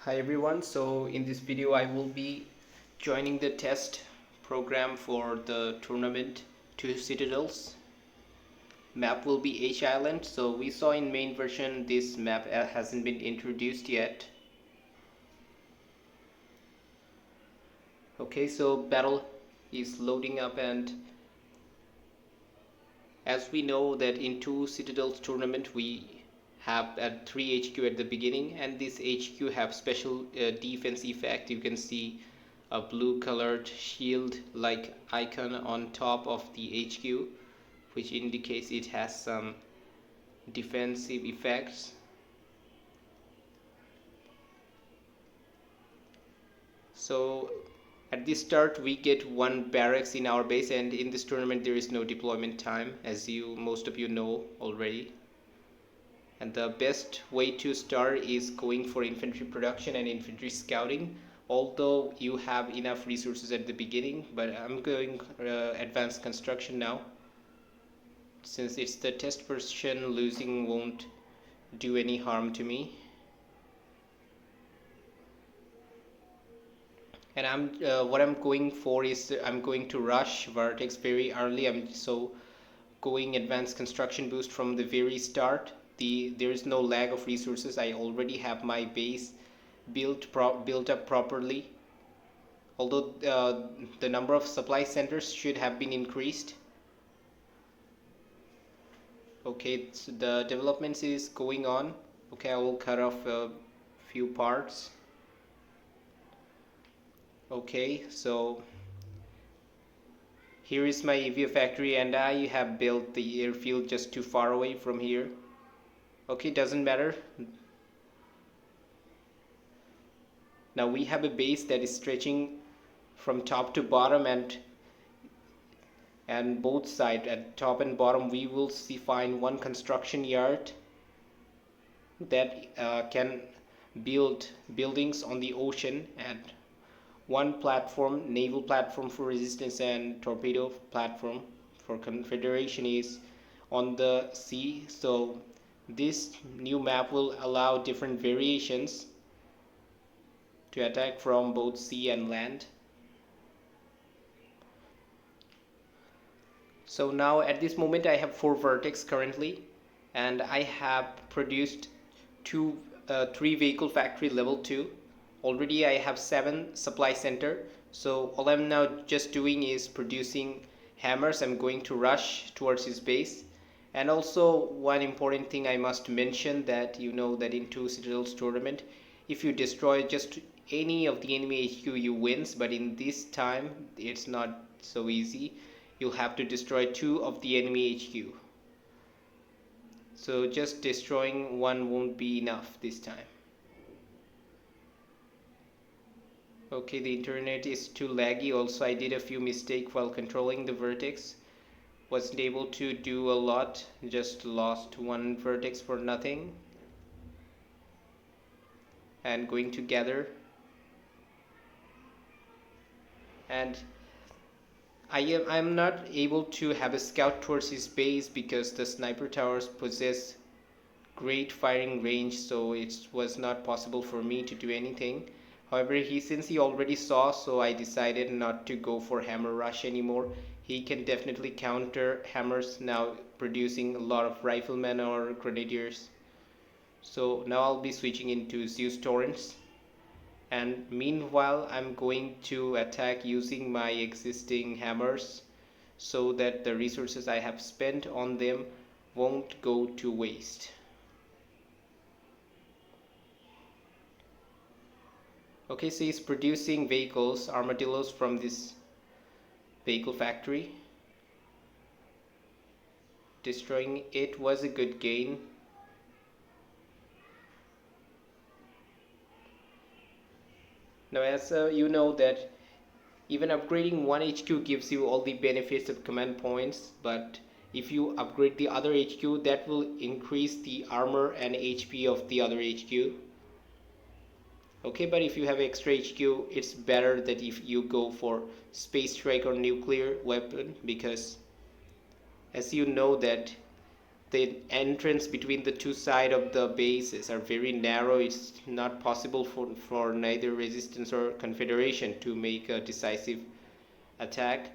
Hi everyone, so in this video I will be joining the test program for the tournament to Citadels. Map will be H Island, so we saw in main version this map hasn't been introduced yet. Okay, so battle is loading up, and as we know that in two Citadels tournament we have 3 HQ at the beginning, and this HQ have special defense effect. You can see a blue colored shield like icon on top of the HQ, which indicates it has some defensive effects. So at the start we get one barracks in our base, and in this tournament there is no deployment time, as most of you know already. And the best way to start is going for infantry production and infantry scouting, although you have enough resources at the beginning. But I'm going advanced construction now. Since it's the test version, losing won't do any harm to me. And what I'm going for is I'm going to rush Vertex very early. I'm so going advanced construction boost from the very start. There is no lag of resources. I already have my base built up properly. Although the number of supply centers should have been increased. Okay, so the developments is going on. Okay, I will cut off a few parts. Okay, so here is my EVA factory, and I have built the airfield just too far away from here. Okay, doesn't matter. Now we have a base that is stretching from top to bottom, and both sides, at top and bottom, we will find one construction yard that can build buildings on the ocean, and one platform, naval platform for resistance, and torpedo platform for Confederation is on the sea. So this new map will allow different variations to attack from both sea and land. So now at this moment I have 4 vertex currently, and I have produced 3 vehicle factory level 2. Already I have 7 supply center, so all I'm now just doing is producing hammers. I'm going to rush towards his base. And also one important thing I must mention, that you know that in two Citadels tournament, if you destroy just any of the enemy HQ you wins, but in this time it's not so easy. You'll have to destroy 2 of the enemy HQ. So just destroying one won't be enough this time. Okay, the internet is too laggy. Also, I did a few mistakes while controlling the vertex. Wasn't able to do a lot, just lost 1 vertex for nothing. And going to gather. And I'm not able to have a scout towards his base because the sniper towers possess great firing range, so it was not possible for me to do anything. However, since he already saw, so I decided not to go for hammer rush anymore. He can definitely counter hammers now, producing a lot of riflemen or grenadiers. So now I'll be switching into Zeus Torrents. And meanwhile, I'm going to attack using my existing hammers, so that the resources I have spent on them won't go to waste. Okay, so he's producing vehicles, armadillos, from this vehicle factory. Destroying it was a good gain. Now, as you know that even upgrading one HQ gives you all the benefits of command points, but if you upgrade the other HQ, that will increase the armor and HP of the other HQ. Okay, but if you have extra HQ, it's better that if you go for space strike or nuclear weapon, because as you know that the entrance between the two sides of the bases are very narrow. It's not possible for neither resistance or confederation to make a decisive attack.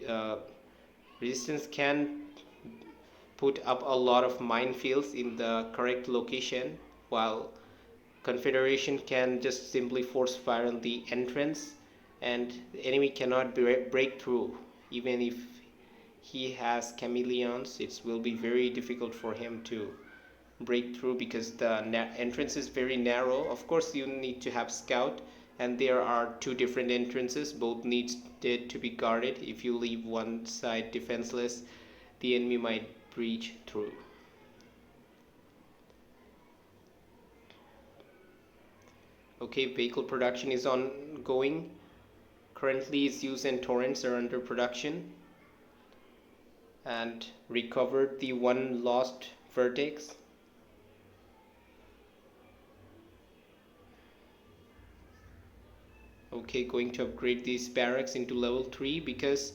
uh, Resistance can put up a lot of minefields in the correct location, while confederation can just simply force fire on the entrance, and the enemy cannot break through. Even if he has chameleons, it will be very difficult for him to break through because the entrance is very narrow. Of course, you need to have scout, and there are two different entrances. Both needs to be guarded. If you leave one side defenseless, the enemy might breach through. Okay, vehicle production is ongoing. Currently, Zeus and Torrents are under production, and recovered the one lost vertex. Okay, going to upgrade these barracks into level 3 because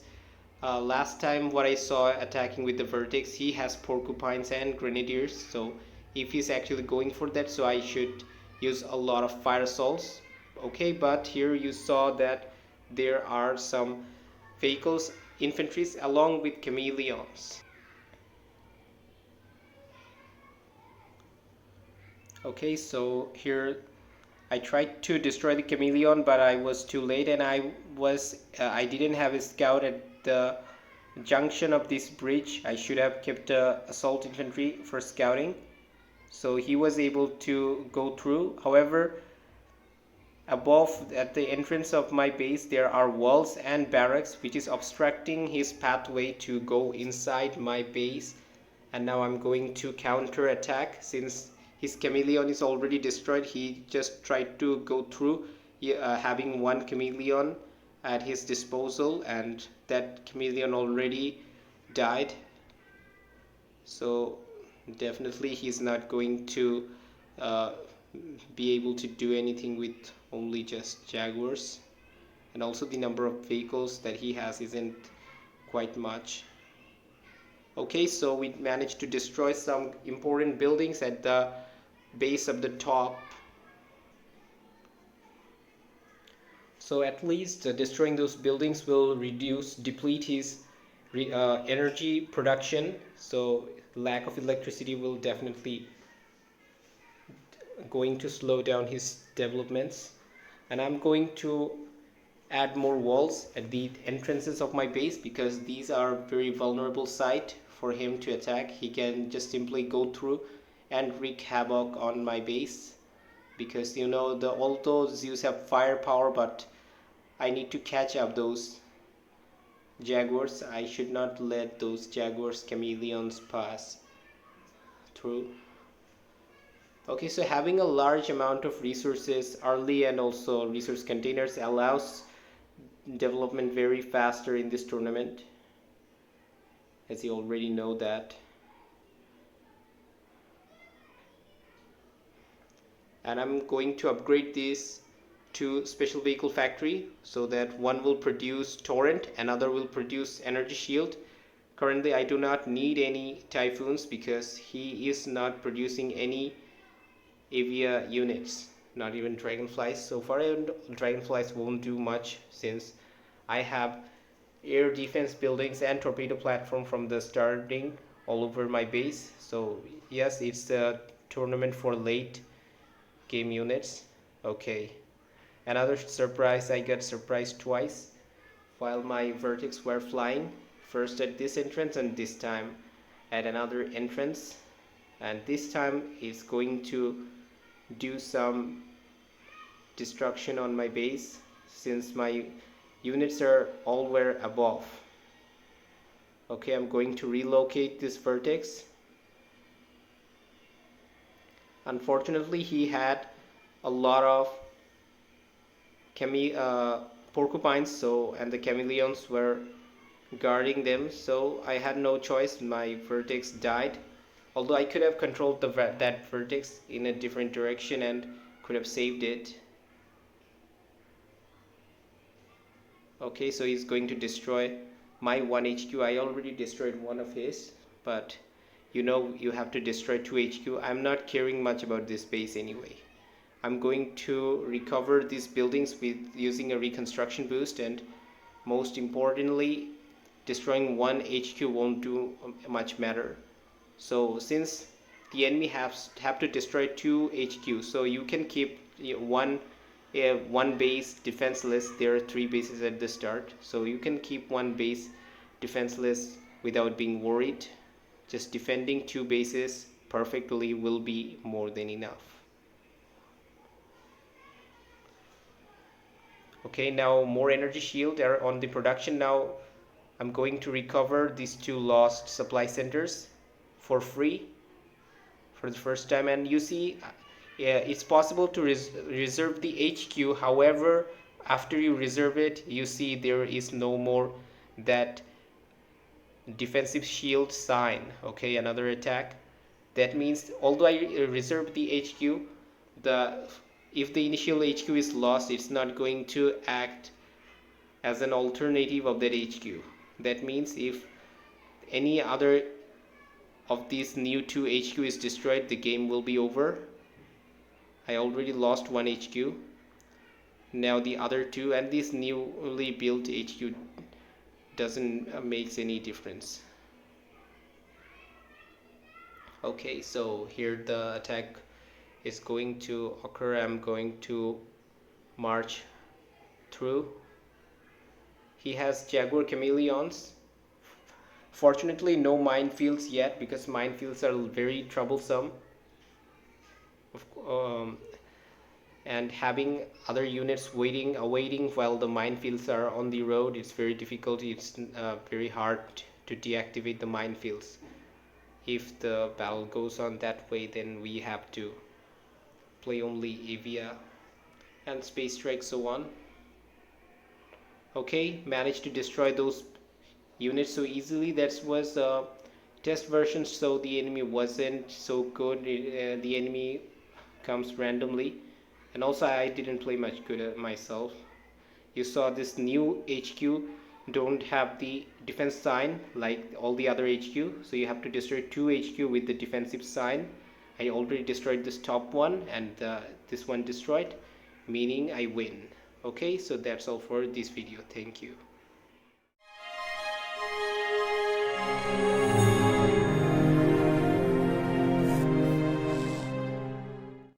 last time what I saw attacking with the vertex, he has porcupines and grenadiers. So if he's actually going for that, so I should use a lot of fire assaults. Okay, but here you saw that there are some vehicles, infantries along with chameleons. Okay, so here I tried to destroy the chameleon, but I was too late, and I didn't have a scout at the junction of this bridge. I should have kept assault infantry for scouting, so he was able to go through. However, above at the entrance of my base there are walls and barracks which is obstructing his pathway to go inside my base, and now I'm going to counter attack. Since his chameleon is already destroyed, he just tried to go through, having one chameleon at his disposal, and that chameleon already died. So definitely he's not going to uh, be able to do anything with only just jaguars, and also the number of vehicles that he has isn't quite much. Okay, so we managed to destroy some important buildings at the base of the top. So at least destroying those buildings will deplete his energy production. So lack of electricity will definitely going to slow down his developments. And I'm going to add more walls at the entrances of my base because these are very vulnerable site for him to attack. He can just simply go through and wreak havoc on my base, because you know the although Zeus have firepower, but I need to catch up those jaguars. I should not let those jaguars chameleons pass through. Okay, so having a large amount of resources early and also resource containers allows development very faster in this tournament, as you already know that. And I'm going to upgrade this to special vehicle factory so that one will produce torrent, another will produce energy shield. Currently I do not need any typhoons because he is not producing any avia units, not even dragonflies so far, and dragonflies won't do much since I have air defense buildings and torpedo platform from the starting all over my base. So yes, it's a tournament for late game units. Okay, another surprise. I got surprised twice while my vertex were flying, first at this entrance and this time at another entrance. And this time it's going to do some destruction on my base since my units are all were above. Okay, I'm going to relocate this vertex. Unfortunately, he had a lot of porcupines, so, and the chameleons were guarding them, so I had no choice. My vertex died, although I could have controlled that vertex in a different direction and could have saved it. Okay, so he's going to destroy my 1 HQ. I already destroyed one of his, but you know you have to destroy 2 HQ. I'm not caring much about this base anyway. I'm going to recover these buildings with using a reconstruction boost, and most importantly, destroying 1 HQ won't do much matter. So since the enemy have to destroy 2 HQ, so you can keep one base defenseless. There are 3 bases at the start, so you can keep 1 base defenseless without being worried. Just defending 2 bases perfectly will be more than enough. Okay, now more energy shield are on the production. Now I'm going to recover these 2 lost supply centers for free for the first time. And you see, yeah, it's possible to reserve the HQ. However, after you reserve it, you see there is no more that defensive shield sign. Okay, another attack. That means although I reserve the HQ, the if the initial HQ is lost, it's not going to act as an alternative of that HQ. That means if any other of these new 2 HQ is destroyed, the game will be over. I already lost 1 HQ. Now the other 2, and this newly built HQ doesn't makes any difference. Okay, so here the attack is going to occur. I'm going to march through. He has Jaguar Chameleons. Fortunately, no minefields yet, because minefields are very troublesome. Um, and having other units awaiting while the minefields are on the road, it's very difficult. It's very hard to deactivate the minefields. If the battle goes on that way, then we have to play only Avia and Space Strike, so on. Okay, managed to destroy those units so easily. That was a test version, so the enemy wasn't so good. The enemy comes randomly, and also I didn't play much good at myself. You saw this new HQ don't have the defense sign like all the other HQ, so you have to destroy 2 HQ with the defensive sign. I already destroyed this top one, and this one destroyed, meaning I win. Okay, so that's all for this video. Thank you.